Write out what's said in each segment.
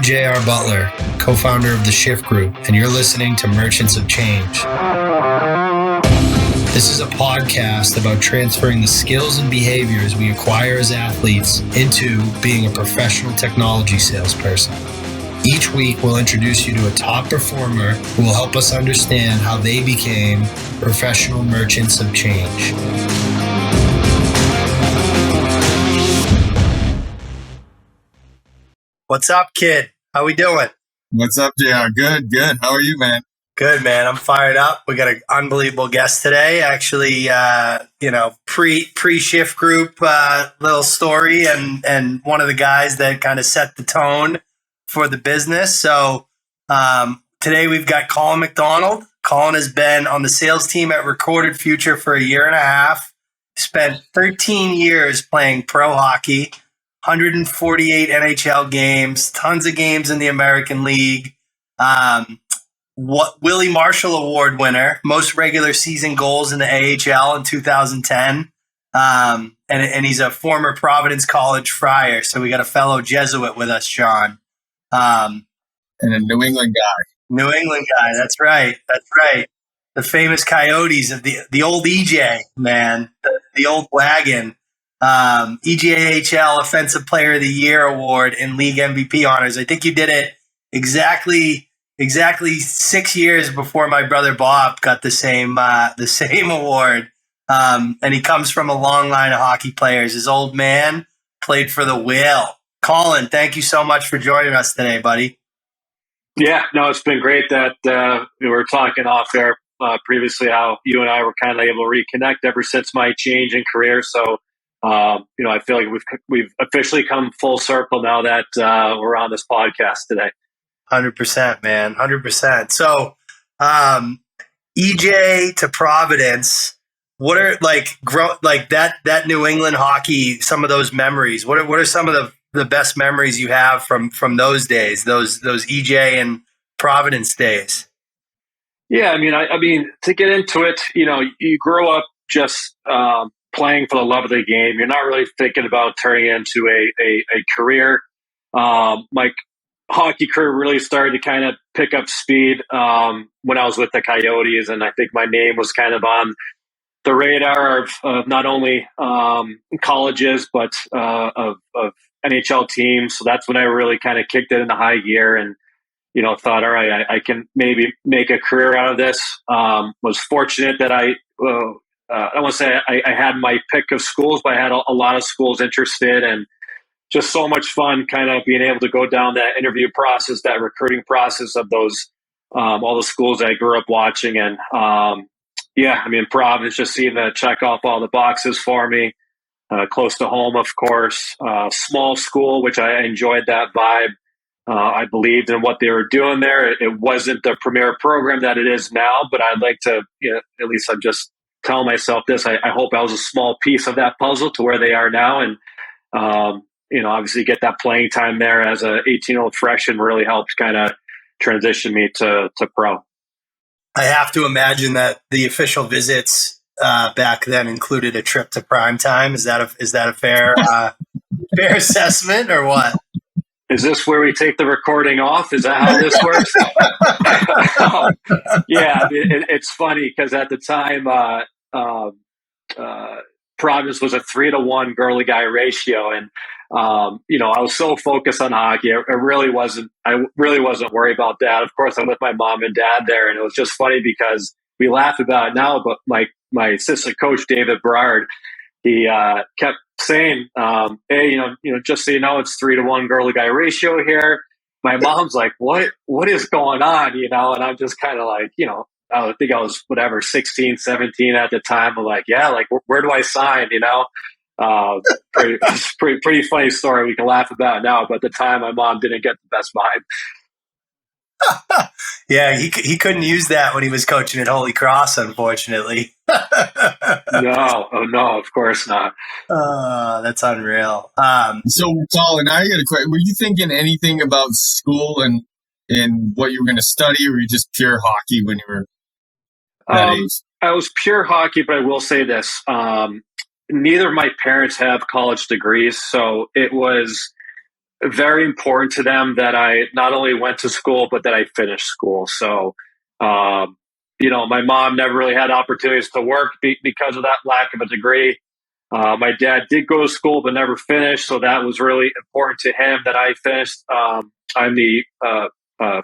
J.R. Butler, co-founder of the Shift Group, and you're listening to Merchants of Change. This is a podcast about transferring the skills and behaviors we acquire as athletes into being a professional technology salesperson. Each week, we'll introduce you to a top performer who will help us understand how they became professional merchants of change. What's up, kid? How we doing? What's up, JR? Good. How are you, man? Good, man. I'm fired up. We got an unbelievable guest today. Actually, pre-Shift Group little story and one of the guys that kind of set the tone for the business. So today we've got Colin McDonald. Colin has been on the sales team at Recorded Future for a year and a half. Spent 13 years playing pro hockey. 148 NHL games, tons of games in the American League. Willie Marshall Award winner, most regular season goals in the AHL in 2010. And he's a former Providence College Friar. So we got a fellow Jesuit with us, John. And a New England guy. That's right. The famous Coyotes of the old EJ, man, the old wagon. EJHL Offensive Player of the Year award and league MVP honors. I think you did it exactly 6 years before my brother Bob got the same award. And he comes from a long line of hockey players. His old man played for the Whale. Colin, thank you so much for joining us today, buddy. Yeah, no, it's been great that we were talking off there previously how you and I were kind of able to reconnect ever since my change in career. So I feel like we've officially come full circle now that we're on this podcast today. 100%, man, 100%. So, EJ to Providence, what are that New England hockey? Some of those memories. What are some of the best memories you have from those days? Those EJ and Providence days. Yeah, I mean, to get into it, you grow up just playing for the love of the game. You're not really thinking about turning it into a career. My hockey career really started to kind of pick up speed when I was with the Coyotes, and I think my name was kind of on the radar of not only colleges but of NHL teams. So that's when I really kind of kicked it into high gear and thought, all right, I can maybe make a career out of this. Was fortunate that I want to say I had my pick of schools, but I had a lot of schools interested, and just so much fun kind of being able to go down that interview process, that recruiting process of those, all the schools that I grew up watching. And Providence just seemed to check off all the boxes for me. Close to home, of course, small school, which I enjoyed that vibe. I believed in what they were doing there. It wasn't the premier program that it is now, but I'd like to, at least I'm just telling myself this. I hope I was a small piece of that puzzle to where they are now. And, obviously get that playing time there as a 18-year-old freshman really helped kind of transition me to pro. I have to imagine that the official visits back then included a trip to primetime. Is that a fair fair assessment or what? Is this where we take the recording off? Is that how this works? Yeah, it's funny because at the time, Providence was a 3-to-1 girl to guy ratio, and I was so focused on hockey. I really wasn't worried about that. Of course, I'm with my mom and dad there, and it was just funny because we laugh about it now. But my assistant coach David Berard, he kept saying, "Hey, just so you know, it's 3-to-1 girl to guy ratio here." My mom's like, "What is going on?" And I'm just kind of like, I think I was 16, 17 at the time. I'm like, yeah, like where do I sign? Pretty funny story. We can laugh about it now, but at the time, my mom didn't get the best vibe. Yeah, he couldn't use that when he was coaching at Holy Cross, unfortunately. No, of course not. That's unreal. So, Colin, I got a question. Were you thinking anything about school and what you were going to study, or were you just pure hockey when you were that age? I was pure hockey, but I will say this. Neither of my parents have college degrees, so it was very important to them that I not only went to school, but that I finished school. So, my mom never really had opportunities to work because of that lack of a degree. My dad did go to school, but never finished. So that was really important to him that I finished. I'm the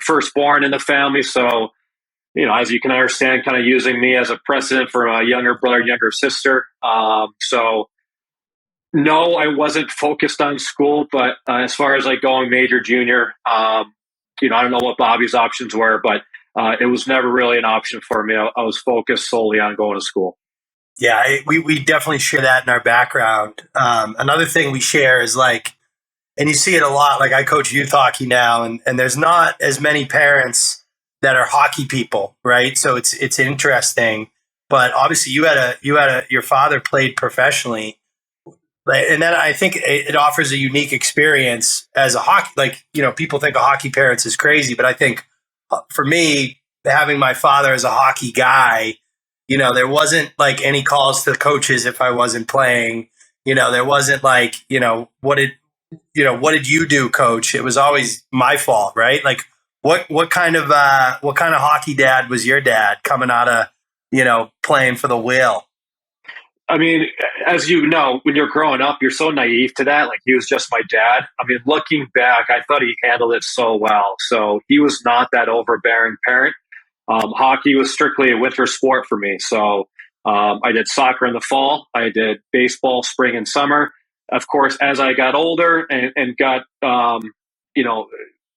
firstborn in the family. So, as you can understand, kind of using me as a precedent for a younger brother, younger sister. So, no, I wasn't focused on school, but as far as like going major, junior, I don't know what Bobby's options were, but it was never really an option for me. I was focused solely on going to school. Yeah, we definitely share that in our background. Another thing we share is like, and you see it a lot, like I coach youth hockey now, and there's not as many parents that are hockey people, right? So it's interesting. But obviously your father played professionally. And then I think it offers a unique experience as a hockey. Like, people think of hockey parents is crazy, but I think for me, having my father as a hockey guy, there wasn't like any calls to the coaches if I wasn't playing. There wasn't like, what did you do, coach? It was always my fault, right? Like, what kind of hockey dad was your dad coming out of, playing for the Whale? I mean, as you know, when you're growing up, you're so naive to that. Like, he was just my dad. I mean, looking back, I thought he handled it so well. So he was not that overbearing parent. Hockey was strictly a winter sport for me. So I did soccer in the fall. I did baseball spring and summer. Of course, as I got older and got, I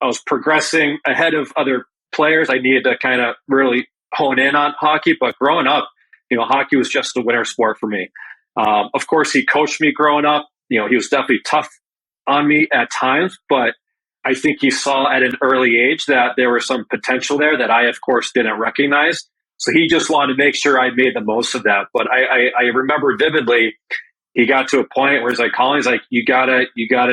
was progressing ahead of other players, I needed to kind of really hone in on hockey. But growing up, hockey was just a winter sport for me. Of course, he coached me growing up. He was definitely tough on me at times, but I think he saw at an early age that there was some potential there that I, of course, didn't recognize. So he just wanted to make sure I made the most of that. But I remember vividly, he got to a point where he's like, Colin, he's like, you gotta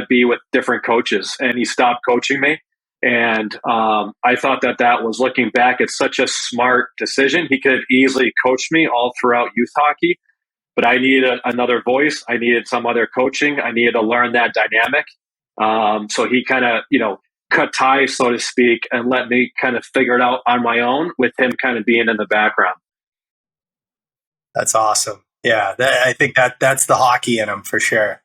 be with different coaches, and he stopped coaching me. And I thought that was, looking back, it's such a smart decision. He could have easily coached me all throughout youth hockey, but I needed another voice. I needed some other coaching. I needed to learn that dynamic. So he kind of, cut ties, so to speak, and let me kind of figure it out on my own with him kind of being in the background. That's awesome. Yeah, I think that's the hockey in him for sure.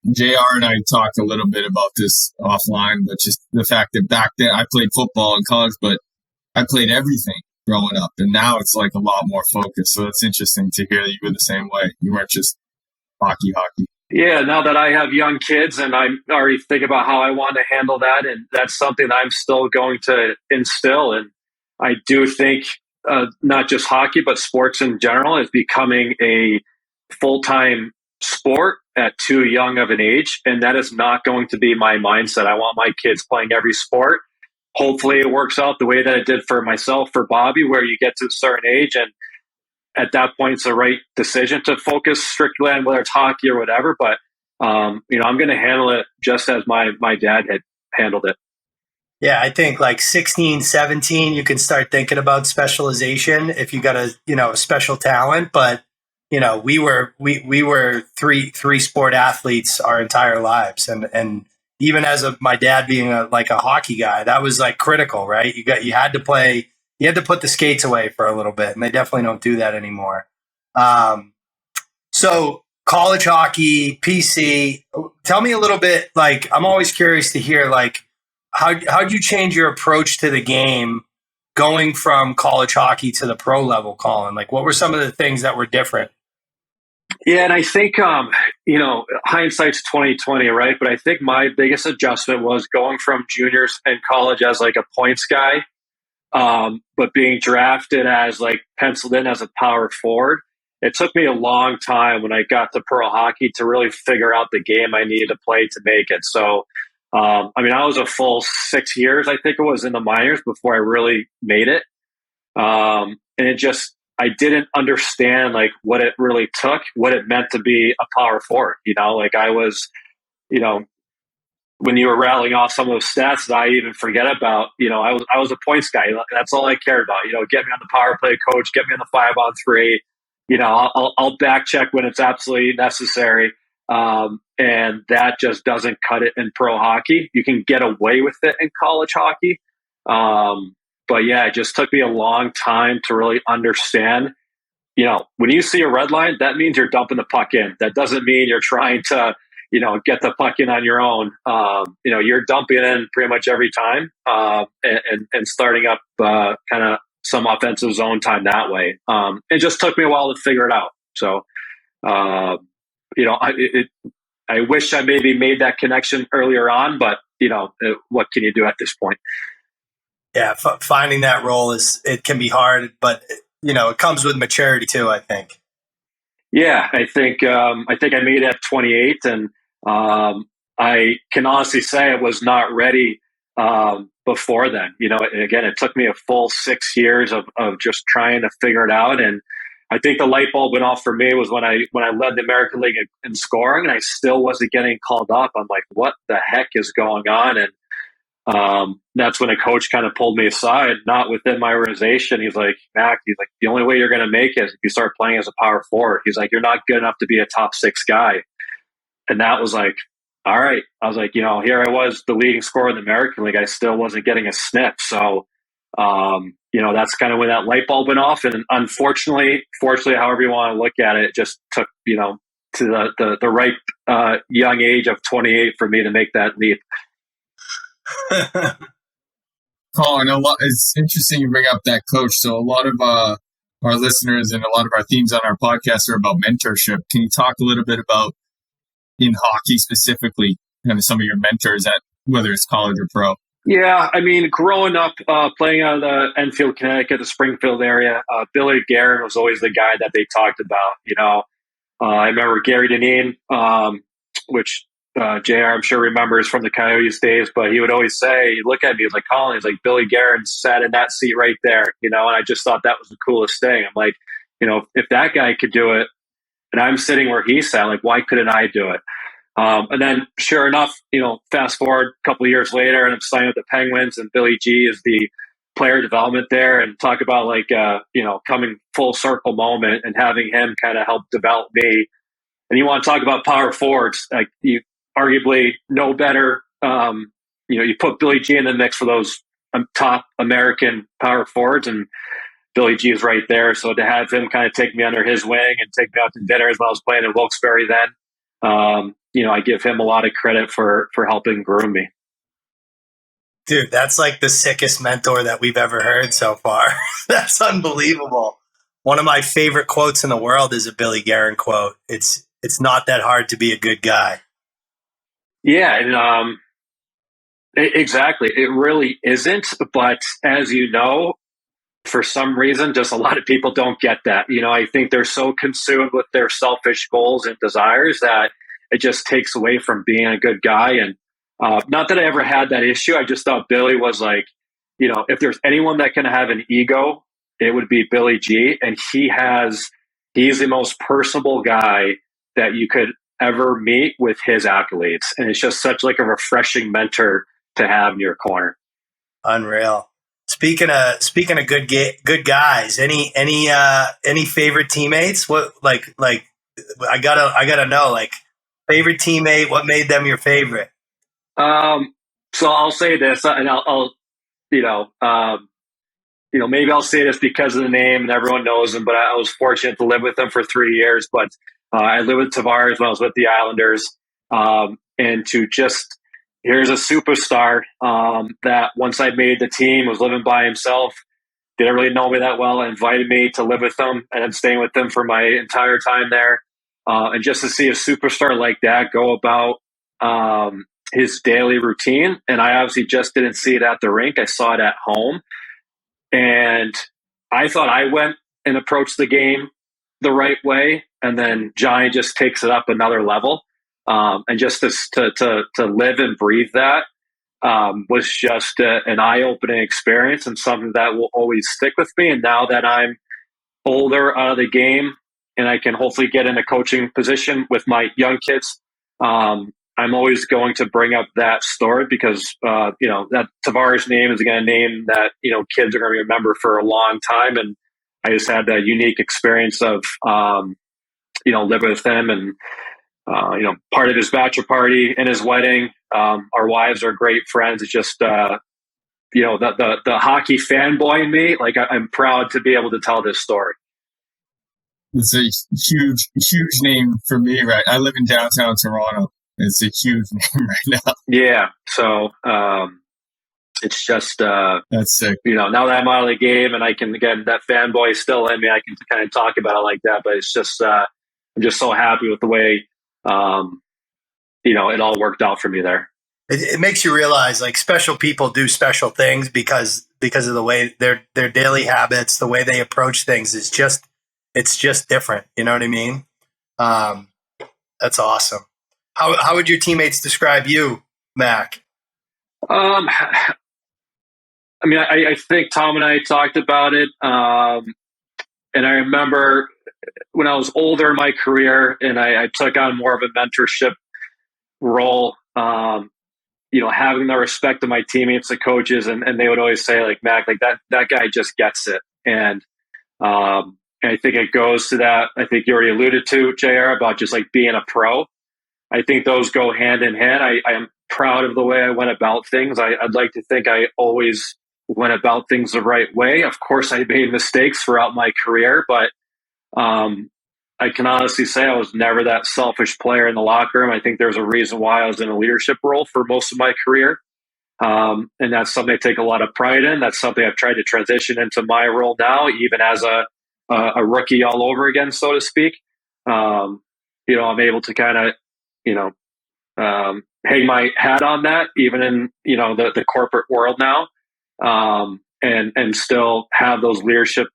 JR and I talked a little bit about this offline, but just the fact that back then I played football in college, but I played everything growing up, and now it's like a lot more focused. So it's interesting to hear that you were the same way. You weren't just hockey. Yeah, now that I have young kids and I'm already thinking about how I want to handle that, and that's something that I'm still going to instill. And I do think not just hockey, but sports in general is becoming a full-time sport at too young of an age. And that is not going to be my mindset. I want my kids playing every sport. Hopefully it works out the way that it did for myself, for Bobby, where you get to a certain age and at that point it's the right decision to focus strictly on whether it's hockey or whatever. But, I'm going to handle it just as my dad had handled it. Yeah, I think like 16, 17, you can start thinking about specialization if you got a special talent. But, we were three sport athletes our entire lives. And even as my dad being a hockey guy, that was like critical, right? You had to put the skates away for a little bit, and they definitely don't do that anymore. So college hockey, PC, tell me a little bit, like, I'm always curious to hear, like, how'd you change your approach to the game going from college hockey to the pro level, Colin? Like, what were some of the things that were different? Yeah, and I think hindsight's 2020, right? But I think my biggest adjustment was going from juniors in college as like a points guy, but being drafted as like penciled in as a power forward. It took me a long time when I got to pro hockey to really figure out the game I needed to play to make it. So, I was a full 6 years, I think it was, in the minors before I really made it. And I didn't understand like what it really took, what it meant to be a power forward. Like I was, when you were rattling off some of those stats that I even forget about, I was a points guy. That's all I cared about. Get me on the power play, coach. Get me on the 5-on-3. I'll back check when it's absolutely necessary. And that just doesn't cut it in pro hockey. You can get away with it in college hockey. But yeah, it just took me a long time to really understand, when you see a red line, that means you're dumping the puck in. That doesn't mean you're trying to, get the puck in on your own. You're dumping in pretty much every time, and starting up kind of some offensive zone time that way. It just took me a while to figure it out. So, I wish I maybe made that connection earlier on, but what can you do at this point? Yeah, finding that role it can be hard, but it comes with maturity too, I think. Yeah, I think I made it at 28, and I can honestly say I was not ready before then. Again, it took me a full 6 years of just trying to figure it out, and I think the light bulb went off for me was when I led the American League in scoring, and I still wasn't getting called up. I'm like, what the heck is going on? And that's when a coach kind of pulled me aside, not within my organization. He's like, Mac, the only way you're going to make it is if you start playing as a power forward. He's like, you're not good enough to be a top 6 guy. And that was like, all right. I was like, here I was, the leading scorer in the American League. I still wasn't getting a sniff. So, that's kind of when that light bulb went off. And unfortunately, fortunately, however you want to look at it just took, to the right young age of 28 for me to make that leap. Colin, it's interesting you bring up that coach. So a lot of our listeners and a lot of our themes on our podcast are about mentorship. Can you talk a little bit about, in hockey specifically, kind of some of your mentors at whether it's college or pro? Yeah, I mean, growing up playing out of the Enfield, Connecticut, the Springfield area, Billy Guerin was always the guy that they talked about. I remember Gary Dineen, which JR, I'm sure remembers from the Coyotes days, but he would always say, he'd look at me, he's like, Colin, he's like, Billy Guerin sat in that seat right there, and I just thought that was the coolest thing. I'm like, if that guy could do it and I'm sitting where he sat, like, why couldn't I do it? And then sure enough, fast forward a couple of years later and I'm signing with the Penguins, and Billy G is the player development there, and talk about coming full circle moment and having him kind of help develop me. And you want to talk about power forwards, like you arguably no better. You put Billy G in the mix for those top American power forwards, and Billy G is right there. So to have him kind of take me under his wing and take me out to dinners when I was playing in Wilkes-Barre then, I give him a lot of credit for helping groom me. Dude, that's like the sickest mentor that we've ever heard so far. That's unbelievable. One of my favorite quotes in the world is a Billy Guerin quote. It's not that hard to be a good guy. Yeah, and exactly. It really isn't. But as you know, for some reason, just a lot of people don't get that. I think they're so consumed with their selfish goals and desires that it just takes away from being a good guy. And not that I ever had that issue. I just thought Billy was like, if there's anyone that can have an ego, it would be Billy G. And he's the most personable guy that you could ever meet with his accolades. And it's just such like a refreshing mentor to have in your corner. Unreal. Speaking of good guys, any favorite teammates? What like I gotta know, like, favorite teammate, what made them your favorite? So I'll say this, and I'll maybe I'll say this because of the name and everyone knows him, but I was fortunate to live with him for 3 years. But I lived with Tavares when I was with the Islanders, and here's a superstar that once I made the team was living by himself, didn't really know me that well, invited me to live with them, and I'm staying with them for my entire time there. And just to see a superstar like that go about his daily routine, and I obviously just didn't see it at the rink. I saw it at home. And I thought I went and approached the game the right way, and then Johnny just takes it up another level. And just to live and breathe that was just an eye-opening experience, and something that will always stick with me. And now that I'm older out of the game and I can hopefully get in a coaching position with my young kids, I'm always going to bring up that story because, that Tavares name is going to name that, kids are going to remember for a long time. And I just had that unique experience of, living with him. And part of his bachelor party and his wedding. Our wives are great friends. It's just, the hockey fanboy in me, like I'm proud to be able to tell this story. It's a huge name for me, right? I live in downtown Toronto. It's a huge name right now. Yeah. So, it's just, that's sick. Now that I'm out of the game and I can, again, that fanboy is still in me, I can kind of talk about it like that, but it's just, I'm just so happy with the way, it all worked out for me there. It makes you realize, like, special people do special things because of the way their daily habits, the way they approach things is just, it's just different. You know what I mean? That's awesome. How would your teammates describe you, Mac? I think Tom and I talked about it. And I remember when I was older in my career and I took on more of a mentorship role, having the respect of my teammates, the coaches, and they would always say, like, Mac, like that guy just gets it. And I think it goes to that. I think you already alluded to, JR, about just like being a pro. I think those go hand in hand. I am proud of the way I went about things. I'd like to think I always went about things the right way. Of course, I made mistakes throughout my career, but I can honestly say I was never that selfish player in the locker room. I think there's a reason why I was in a leadership role for most of my career. And that's something I take a lot of pride in. That's something I've tried to transition into my role now, even as a rookie all over again, so to speak. I'm able to kind of, hang my hat on that, even in, the corporate world now, and still have those leadership,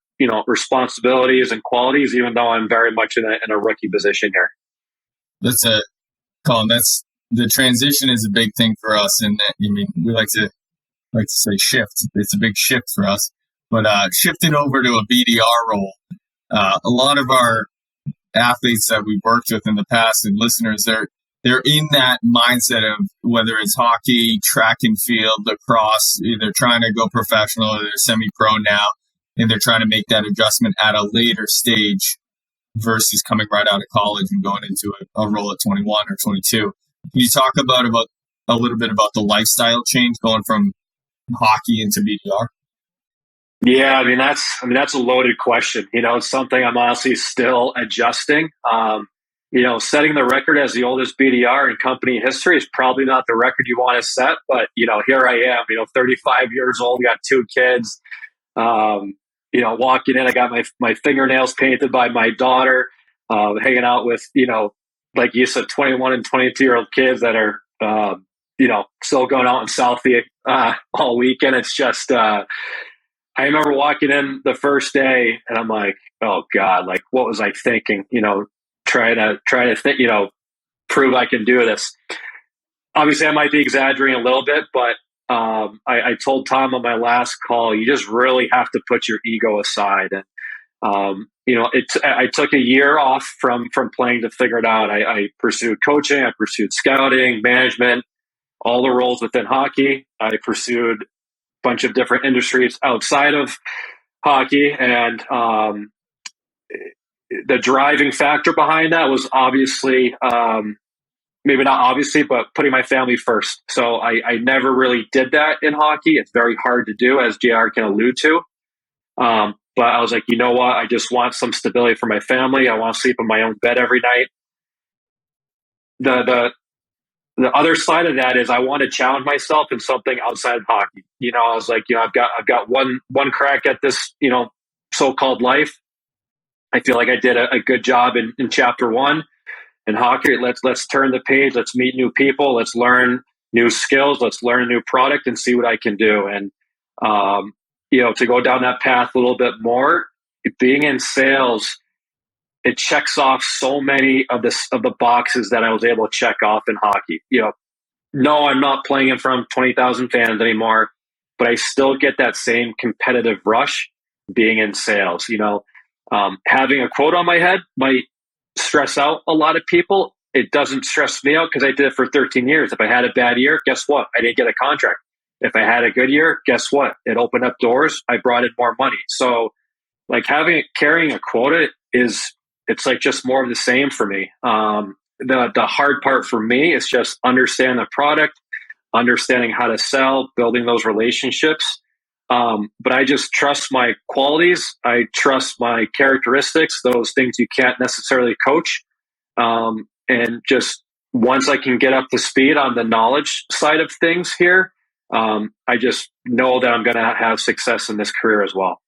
responsibilities and qualities, even though I'm very much in a rookie position here. Colin, the transition is a big thing for us. And we like to say shift. It's a big shift for us, but shifting over to a BDR role, a lot of our athletes that we've worked with in the past and listeners, they're in that mindset of whether it's hockey, track and field, lacrosse, they're trying to go professional or they're semi-pro now, and they're trying to make that adjustment at a later stage versus coming right out of college and going into a role at 21 or 22. Can you talk about a little bit about the lifestyle change going from hockey into BDR? Yeah, that's a loaded question. It's something I'm honestly still adjusting. Setting the record as the oldest BDR in company history is probably not the record you want to set, but here I am, 35 years old, got 2 kids. Walking in, I got my fingernails painted by my daughter, hanging out with, like you said, 21 and 22-year-old kids that are, still going out in Southie all weekend. It's just, I remember walking in the first day and I'm like, oh God, like what was I thinking? Trying to think, prove I can do this. Obviously I might be exaggerating a little bit, but I told Tom on my last call, you just really have to put your ego aside. And, I took a year off from playing to figure it out. I pursued coaching. I pursued scouting, management, all the roles within hockey. I pursued a bunch of different industries outside of hockey. And the driving factor behind that was obviously, maybe not obviously, but putting my family first. So I never really did that in hockey. It's very hard to do, as JR can allude to. But I was like, you know what? I just want some stability for my family. I want to sleep in my own bed every night. The other side of that is I want to challenge myself in something outside of hockey. I was like, I've got one crack at this, so-called life. I feel like I did a good job in chapter 1 in hockey. Let's turn the page. Let's meet new people. Let's learn new skills. Let's learn a new product and see what I can do. And, to go down that path a little bit more, being in sales, it checks off so many of the boxes that I was able to check off in hockey. No, I'm not playing in front of 20,000 fans anymore, but I still get that same competitive rush being in sales. Having a quote on my head might stress out a lot of people. It doesn't stress me out because I did it for 13 years. If I had a bad year, guess what? I didn't get a contract. If I had a good year, guess what? It opened up doors. I brought in more money. So like carrying a quota it's like just more of the same for me. the hard part for me is just understanding the product, understanding how to sell, building those relationships. But I just trust my qualities. I trust my characteristics, those things you can't necessarily coach. And just once I can get up to speed on the knowledge side of things here, I just know that I'm going to have success in this career as well.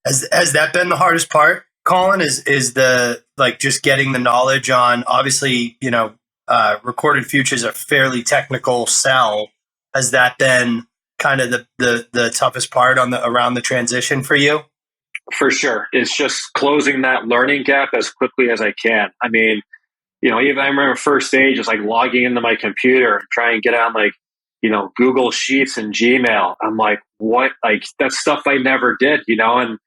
Has that been the hardest part, Colin? Is the like just getting the knowledge on, obviously, recorded future is a fairly technical sell. Has that been kind of the toughest part around the transition for you? For sure. It's just closing that learning gap as quickly as I can. I mean, even I remember first stage is like logging into my computer and trying to get on Google Sheets and Gmail. I'm like, what? Like, that's stuff I never did, and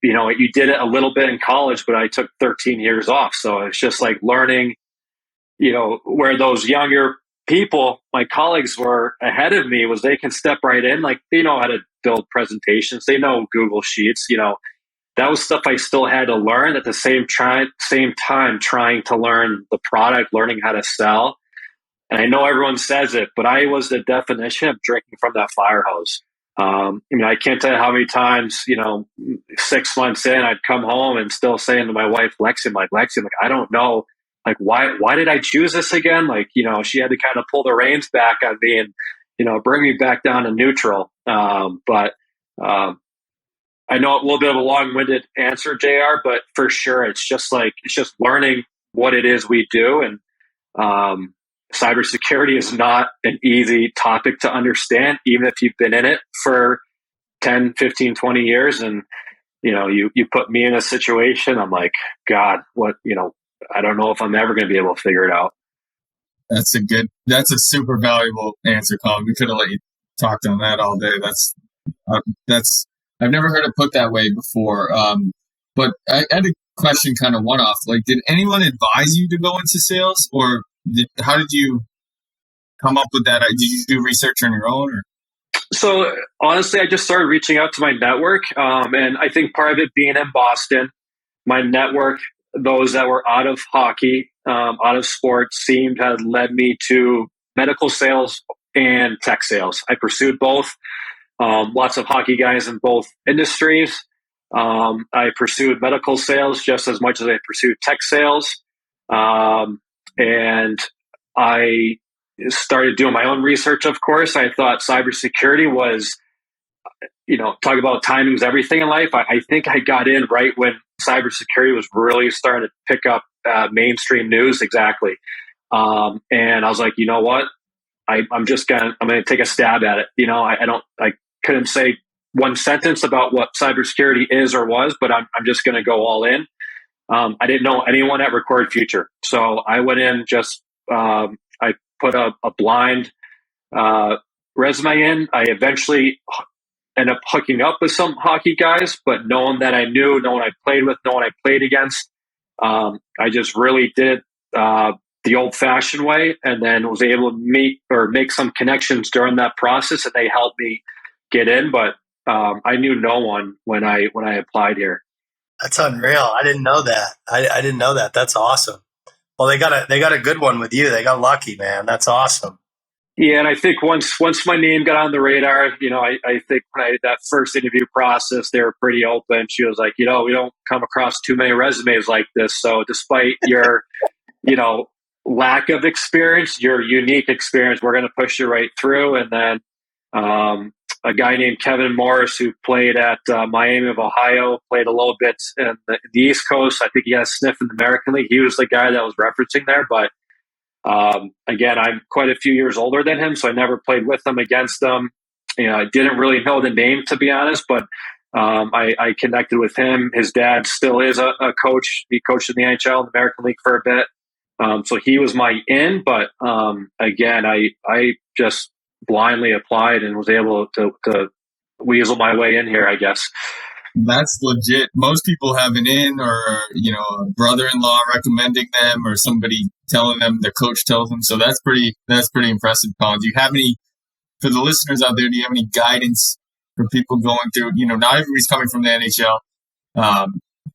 you did it a little bit in college, but I took 13 years off. So it's just like learning, where those younger people, my colleagues, were ahead of me, was they can step right in. Like, they know how to build presentations. They know Google Sheets, that was stuff I still had to learn at the same time trying to learn the product, learning how to sell. And I know everyone says it, but I was the definition of drinking from that fire hose. I can't tell you how many times, 6 months in, I'd come home and still saying to my wife, Lexi, I don't know, like, why did I choose this again? Like, she had to kind of pull the reins back on me and, bring me back down to neutral. But I know a little bit of a long-winded answer, JR, but for sure, it's just learning what it is we do. And, cybersecurity is not an easy topic to understand, even if you've been in it for 10, 15, 20 years. And, you put me in a situation, I'm like, God, what, I don't know if I'm ever going to be able to figure it out. That's a super valuable answer, Colin. We could have let you talk on that all day. I've never heard it put that way before. But I had a question kind of one-off. Like, did anyone advise you to go into sales, or how did you come up with that? Did you do research on your own? Or? So honestly, I just started reaching out to my network. And I think part of it being in Boston, my network, those that were out of hockey, out of sports, seemed to have led me to medical sales and tech sales. I pursued both. Lots of hockey guys in both industries. I pursued medical sales just as much as I pursued tech sales. And I started doing my own research, of course. I thought cybersecurity was, talk about timing's everything in life. I think I got in right when cybersecurity was really starting to pick up mainstream news. Exactly. And I was like, you know what? I'm going to take a stab at it. I couldn't say one sentence about what cybersecurity is or was, but I'm just going to go all in. I didn't know anyone at Record Future. So I went in I put a blind resume in. I eventually ended up hooking up with some hockey guys, but no one that I knew, no one I played with, no one I played against. I just really did the old-fashioned way, and then was able to meet or make some connections during that process, and they helped me get in. But I knew no one when I applied here. That's unreal. I didn't know that. I didn't know that. That's awesome. Well, they got a good one with you. They got lucky, man. That's awesome. Yeah, and I think once my name got on the radar, I think when that first interview process, they were pretty open. She was like, we don't come across too many resumes like this. So despite your, lack of experience, your unique experience, we're going to push you right through. And then a guy named Kevin Morris, who played at Miami of Ohio, played a little bit in the East Coast. I think he had a sniff in the American League. He was the guy that was referencing there. But again, I'm quite a few years older than him, so I never played with him, against him. I didn't really know the name, to be honest, but I connected with him. His dad still is a coach. He coached in the NHL, the American League, for a bit. So he was my in, but again, I just blindly applied and was able to weasel my way in here, I guess. That's legit. Most people have an in, or a brother-in-law recommending them, or somebody telling them, their coach tells them. So that's pretty impressive, Colin. Do you have any, for the listeners out there, do you have any guidance for people going through? Not everybody's coming from the NHL.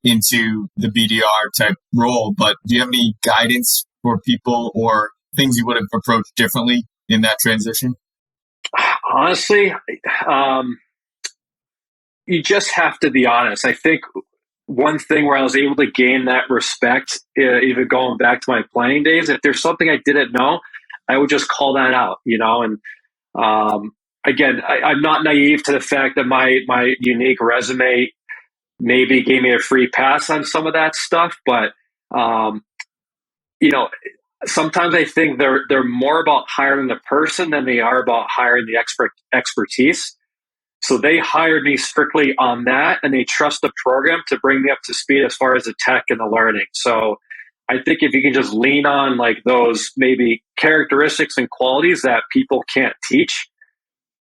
into the BDR type role, but do you have any guidance for people or things you would have approached differently in that transition? Honestly, you just have to be honest. I think one thing where I was able to gain that respect, even going back to my playing days, if there's something I didn't know, I would just call that out, and again, I'm not naive to the fact that my unique resume maybe gave me a free pass on some of that stuff, but you know, sometimes I think they're more about hiring the person than they are about hiring the expertise. So they hired me strictly on that, and they trust the program to bring me up to speed as far as the tech and the learning. So I think if you can just lean on like those maybe characteristics and qualities that people can't teach,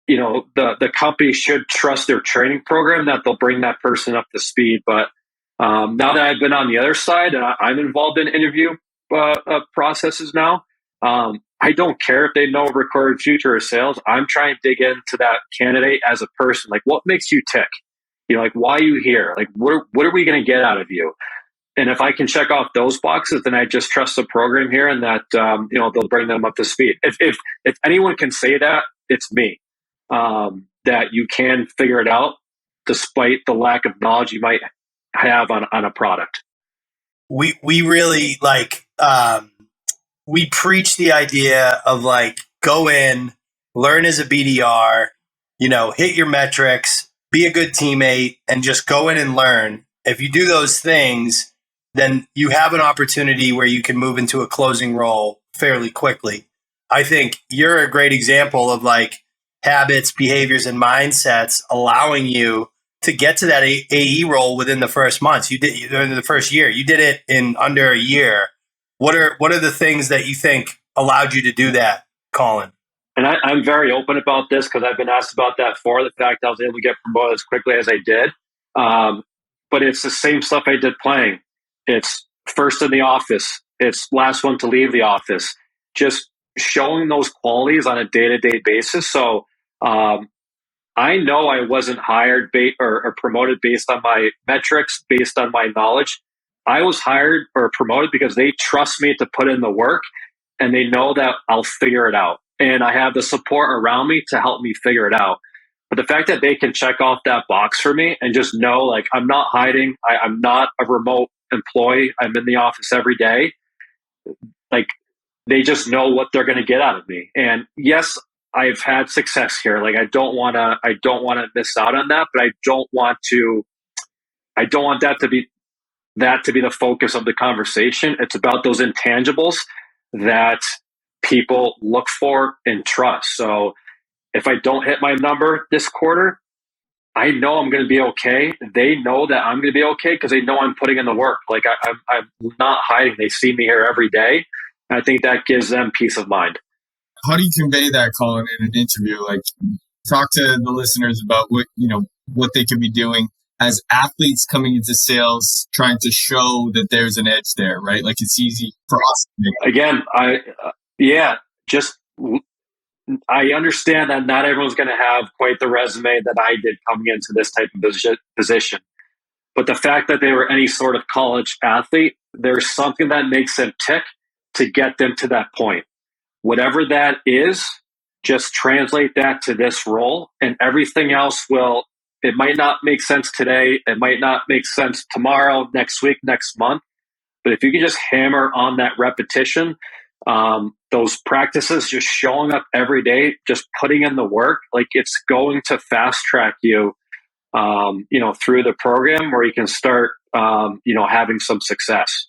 the company should trust their training program that they'll bring that person up to speed. But now that I've been on the other side and I'm involved in interview processes now, I don't care if they know recorded future or sales. I'm trying to dig into that candidate as a person. Like, what makes you tick? Like, why are you here? Like, what are we going to get out of you? And if I can check off those boxes, then I just trust the program here, and that they'll bring them up to speed. If anyone can say that, it's me. That you can figure it out despite the lack of knowledge you might have on a product. We really we preach the idea of like, go in, learn as a BDR, hit your metrics, be a good teammate, and just go in and learn. If you do those things, then you have an opportunity where you can move into a closing role fairly quickly. I think you're a great example of like habits, behaviors, and mindsets allowing you to get to that AE role within the first months. You did in the first year. You did it in under a year. What are the things that you think allowed you to do that, Colin? And I'm very open about this because I've been asked about that for the fact I was able to get promoted as quickly as I did. But it's the same stuff I did playing. It's first in the office. It's last one to leave the office. Just showing those qualities on a day-to-day basis. So I know I wasn't hired or promoted based on my metrics, based on my knowledge. I was hired or promoted because they trust me to put in the work, and they know that I'll figure it out. And I have the support around me to help me figure it out. But the fact that they can check off that box for me and just know, like, I'm not hiding. I'm not a remote employee. I'm in the office every day. Like, they just know what they're going to get out of me. And yes, I've had success here. Like, I don't want to miss out on that, but I don't want that to be the focus of the conversation. It's about those intangibles that people look for and trust. So if I don't hit my number this quarter, I know I'm going to be okay. They know that I'm going to be okay because they know I'm putting in the work. Like, I'm not hiding. They see me here every day. And I think that gives them peace of mind. How do you convey that, Colin, in an interview? Like, talk to the listeners about what they could be doing as athletes coming into sales, trying to show that there's an edge there, right? Like, it's easy for us. Again, I understand that not everyone's going to have quite the resume that I did coming into this type of position. But the fact that they were any sort of college athlete, there's something that makes them tick to get them to that point. Whatever that is, just translate that to this role, and everything else it might not make sense today. It might not make sense tomorrow, next week, next month. But if you can just hammer on that repetition, those practices, just showing up every day, just putting in the work, like, it's going to fast track you, through the program where you can start, having some success.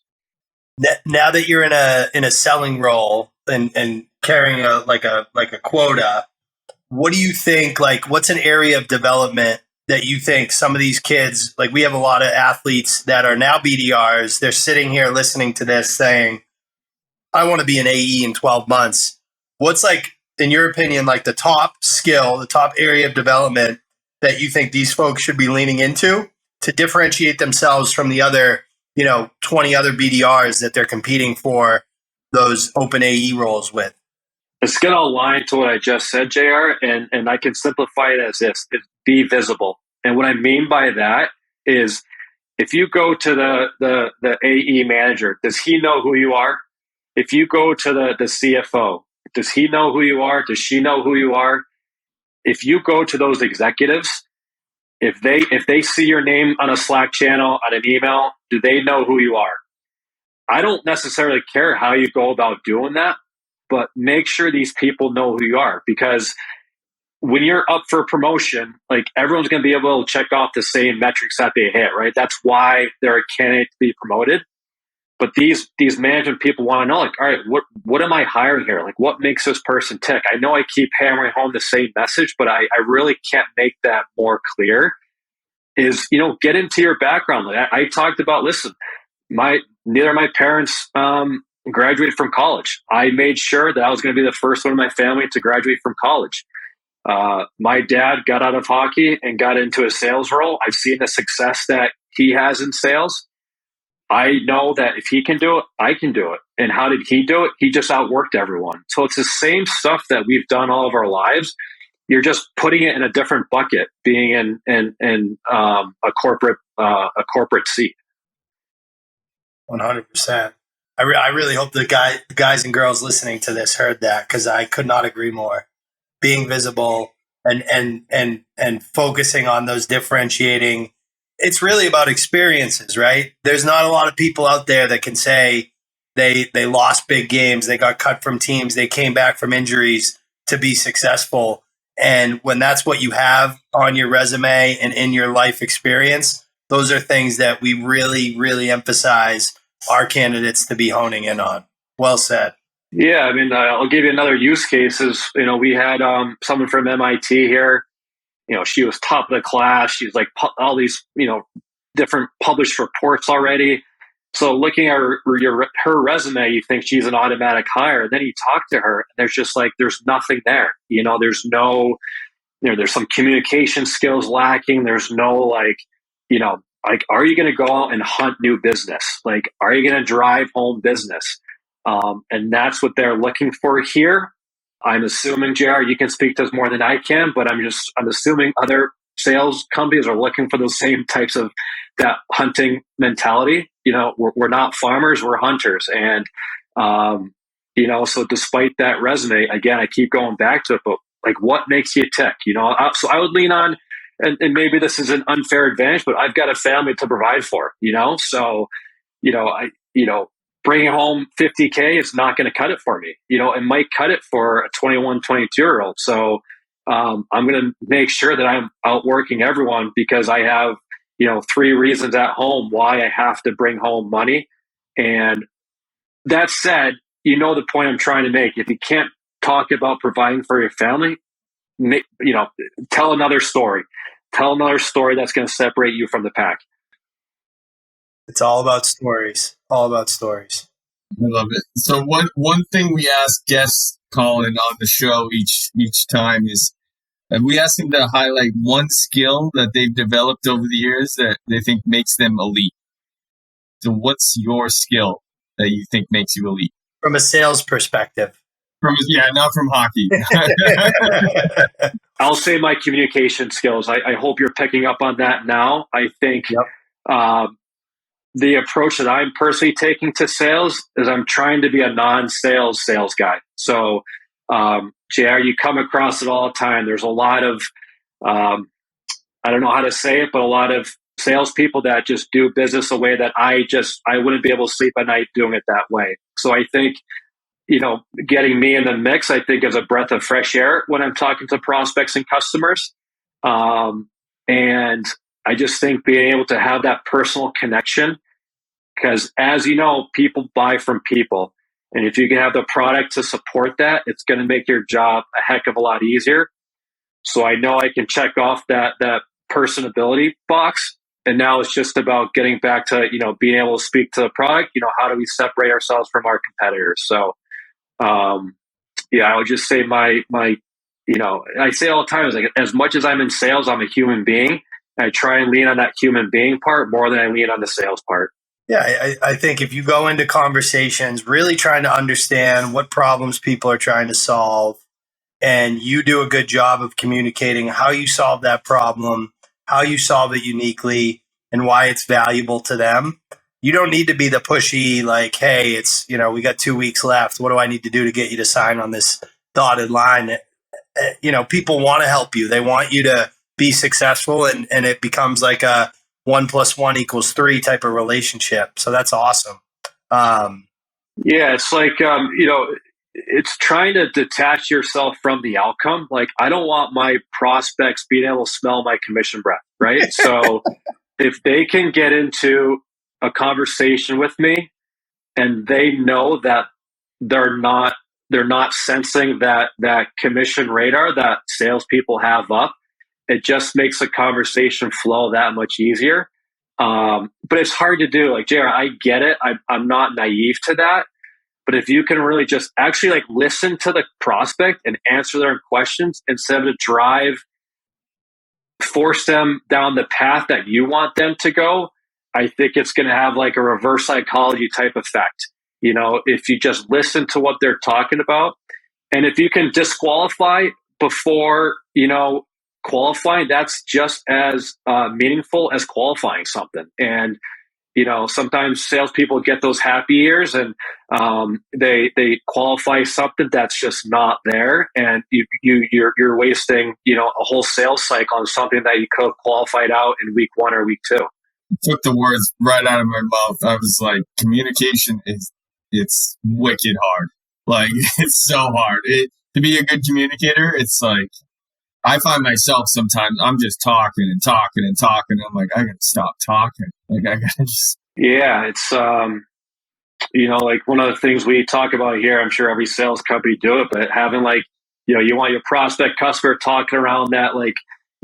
Now that you're in a selling role and carrying a quota, what do you think? Like, what's an area of development that you think some of these kids, like, we have a lot of athletes that are now BDRs, they're sitting here listening to this saying, I want to be an AE in 12 months. What's, like, in your opinion, like the top skill, the top area of development that you think these folks should be leaning into to differentiate themselves from the other, 20 other BDRs that they're competing for those open AE roles with? It's going to align to what I just said, JR, and I can simplify it as this: be visible. And what I mean by that is If you go to the AE manager, does he know who you are? If you go to the CFO, does he know who you are? Does she know who you are? If you go to those executives, if they see your name on a Slack channel, on an email, do they know who you are? I don't necessarily care how you go about doing that, but make sure these people know who you are, because when you're up for promotion, like, everyone's going to be able to check off the same metrics that they hit, right? That's why they're a candidate to be promoted. But these management people want to know, like, all right, what am I hiring here? Like, what makes this person tick? I know I keep hammering home the same message, but I really can't make that more clear. Is, get into your background. Like, I talked about, listen, neither of my parents graduated from college. I made sure that I was going to be the first one in my family to graduate from college. My dad got out of hockey and got into a sales role. I've seen the success that he has in sales. I know that if he can do it, I can do it. And how did he do it? He just outworked everyone. So it's the same stuff that we've done all of our lives. You're just putting it in a different bucket, being in a corporate seat. 100%. I really hope the guys and girls listening to this heard that, because I could not agree more. Being visible and focusing on those differentiating. It's really about experiences, right? There's not a lot of people out there that can say they lost big games, they got cut from teams, they came back from injuries to be successful. And when that's what you have on your resume and in your life experience, those are things that we really, really emphasize our candidates to be honing in on. Well said. Yeah, I mean, I'll give you another use case. Is, we had someone from MIT here. She was top of the class. She's like all these, different published reports already. So looking at her resume, you think she's an automatic hire. Then you talk to her, and there's nothing there. There's no, there's some communication skills lacking. There's no, are you going to go out and hunt new business? Like, are you going to drive home business? And that's what they're looking for here. I'm assuming, JR, you can speak to this more than I can, but I'm assuming other sales companies are looking for those same types of that hunting mentality. We're not farmers, we're hunters. And, so despite that resume, again, I keep going back to it, but like, what makes you tick? So I would lean on, and maybe this is an unfair advantage, but I've got a family to provide for, so, bringing home $50K is not going to cut it for me. It might cut it for a 21, 22-year-old. So I'm going to make sure that I'm outworking everyone, because I have, 3 reasons at home why I have to bring home money. And that said, the point I'm trying to make. If you can't talk about providing for your family, tell another story. Tell another story that's going to separate you from the pack. It's all about stories. All about stories. I love it. So one thing we ask guests, Colin, on the show each time is, we ask them to highlight one skill that they've developed over the years that they think makes them elite. So what's your skill that you think makes you elite? From a sales perspective. Not from hockey. I'll say my communication skills. I hope you're picking up on that now. I think the approach that I'm personally taking to sales is I'm trying to be a non-sales guy. So, JR, you come across it all the time. There's a lot of, I don't know how to say it, but a lot of salespeople that just do business a way that I wouldn't be able to sleep at night doing it that way. So I think, getting me in the mix, I think, is a breath of fresh air when I'm talking to prospects and customers. And I just think being able to have that personal connection, because as you know, people buy from people. And if you can have the product to support that, it's going to make your job a heck of a lot easier. So I know I can check off that personability box. And now it's just about getting back to, being able to speak to the product. How do we separate ourselves from our competitors? So, I would just say I say all the time, like, as much as I'm in sales, I'm a human being. I try and lean on that human being part more than I lean on the sales part. Yeah, I think if you go into conversations really trying to understand what problems people are trying to solve, and you do a good job of communicating how you solve that problem, how you solve it uniquely, and why it's valuable to them. You don't need to be the pushy, like, hey, it's, we got 2 weeks left. What do I need to do to get you to sign on this dotted line? People want to help you. They want you to be successful, and it becomes like a 1 + 1 = 3 type of relationship. So that's awesome. Yeah, it's like, it's trying to detach yourself from the outcome. Like, I don't want my prospects being able to smell my commission breath, right? So if they can get into a conversation with me and they know that they're not sensing that commission radar that salespeople have up, it just makes the conversation flow that much easier. But it's hard to do. Like, JR, I get it. I'm not naive to that. But if you can really just actually like listen to the prospect and answer their questions instead of force them down the path that you want them to go, I think it's going to have like a reverse psychology type effect. If you just listen to what they're talking about, and if you can disqualify before, qualifying, that's just as meaningful as qualifying something. And sometimes salespeople get those happy ears, and they qualify something that's just not there, and you're wasting a whole sales cycle on something that you could have qualified out in week 1 or week 2. Took the words right out of my mouth. I was like, communication it's wicked hard. Like, it's so hard. To be a good communicator, it's like, I find myself sometimes I'm just talking and talking and talking. I'm like, I gotta stop talking. Like, I gotta just. Yeah, it's like one of the things we talk about here. I'm sure every sales company do it, but having like, you want your prospect customer talking around that like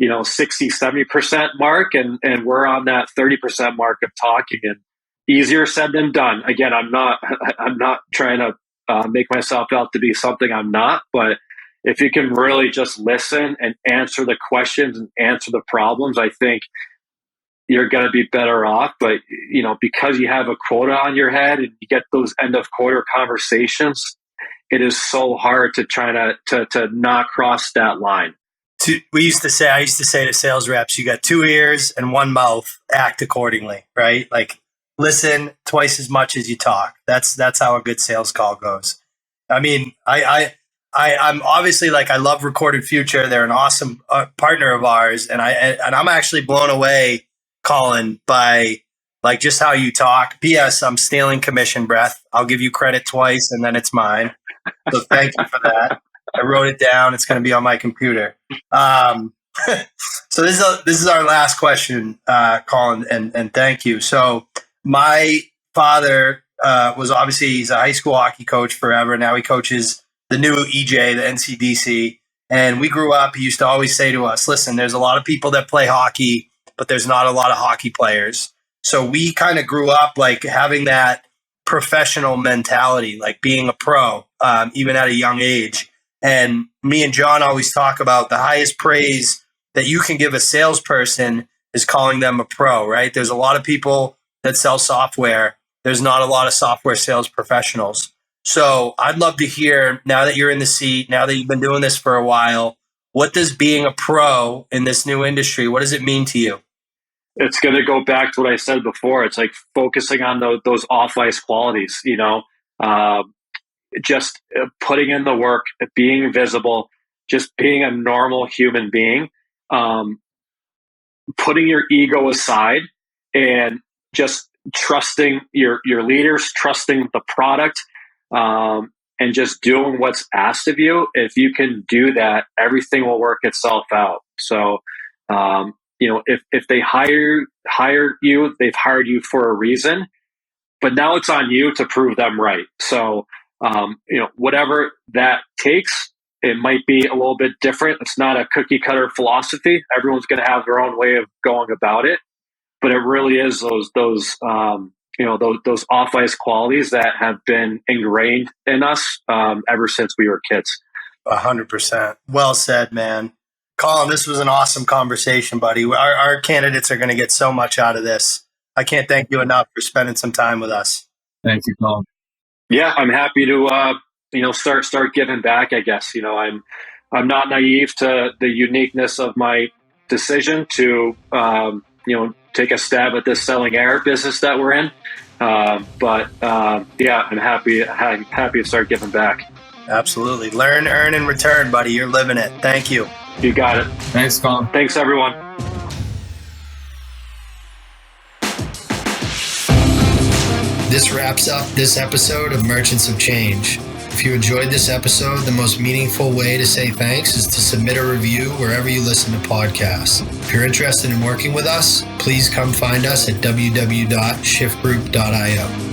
60-70% mark, and we're on that 30% mark of talking, and easier said than done. Again, I'm not trying to make myself out to be something I'm not, but if you can really just listen and answer the questions and answer the problems, I think you're going to be better off. But, because you have a quota on your head and you get those end of quarter conversations, it is so hard to try to not cross that line. I used to say to sales reps, you got 2 ears and 1 mouth, act accordingly, right? Like, listen twice as much as you talk. That's how a good sales call goes. I mean, I'm obviously, like, I love Recorded Future. They're an awesome partner of ours, and I'm actually blown away, Colin, by like just how you talk. P.S. I'm stealing commission breath. I'll give you credit twice, and then it's mine. So thank you for that. I wrote it down. It's going to be on my computer. So this is our last question, Colin, and thank you. So my father he's a high school hockey coach forever. Now he coaches the new EJ, the NCDC. And we grew up, he used to always say to us, listen, there's a lot of people that play hockey, but there's not a lot of hockey players. So we kind of grew up like having that professional mentality, like being a pro, even at a young age. And me and John always talk about the highest praise that you can give a salesperson is calling them a pro, right? There's a lot of people that sell software. There's not a lot of software sales professionals. So I'd love to hear, now that you're in the seat, now that you've been doing this for a while, what does being a pro in this new industry, what does it mean to you? It's going to go back to what I said before. It's like focusing on those off-ice qualities, just putting in the work, being visible, just being a normal human being, putting your ego aside and just trusting your leaders, trusting the product, and just doing what's asked of you. If you can do that, everything will work itself out. So, if they hire you, they've hired you for a reason, but now it's on you to prove them right. So, whatever that takes, it might be a little bit different. It's not a cookie cutter philosophy. Everyone's going to have their own way of going about it, but it really is those off-ice qualities that have been ingrained in us ever since we were kids. 100%. Well said, man. Colin, this was an awesome conversation, buddy. Our candidates are going to get so much out of this. I can't thank you enough for spending some time with us. Thank you, Colin. Yeah, I'm happy to start giving back. I guess I'm not naive to the uniqueness of my decision to take a stab at this selling air business that we're in. But I'm happy to start giving back. Absolutely. Learn, earn, and return, buddy. You're living it. Thank you. You got it. Thanks, Colin. Thanks, everyone. This wraps up this episode of Merchants of Change. If you enjoyed this episode, the most meaningful way to say thanks is to submit a review wherever you listen to podcasts. If you're interested in working with us, please come find us at www.shiftgroup.io.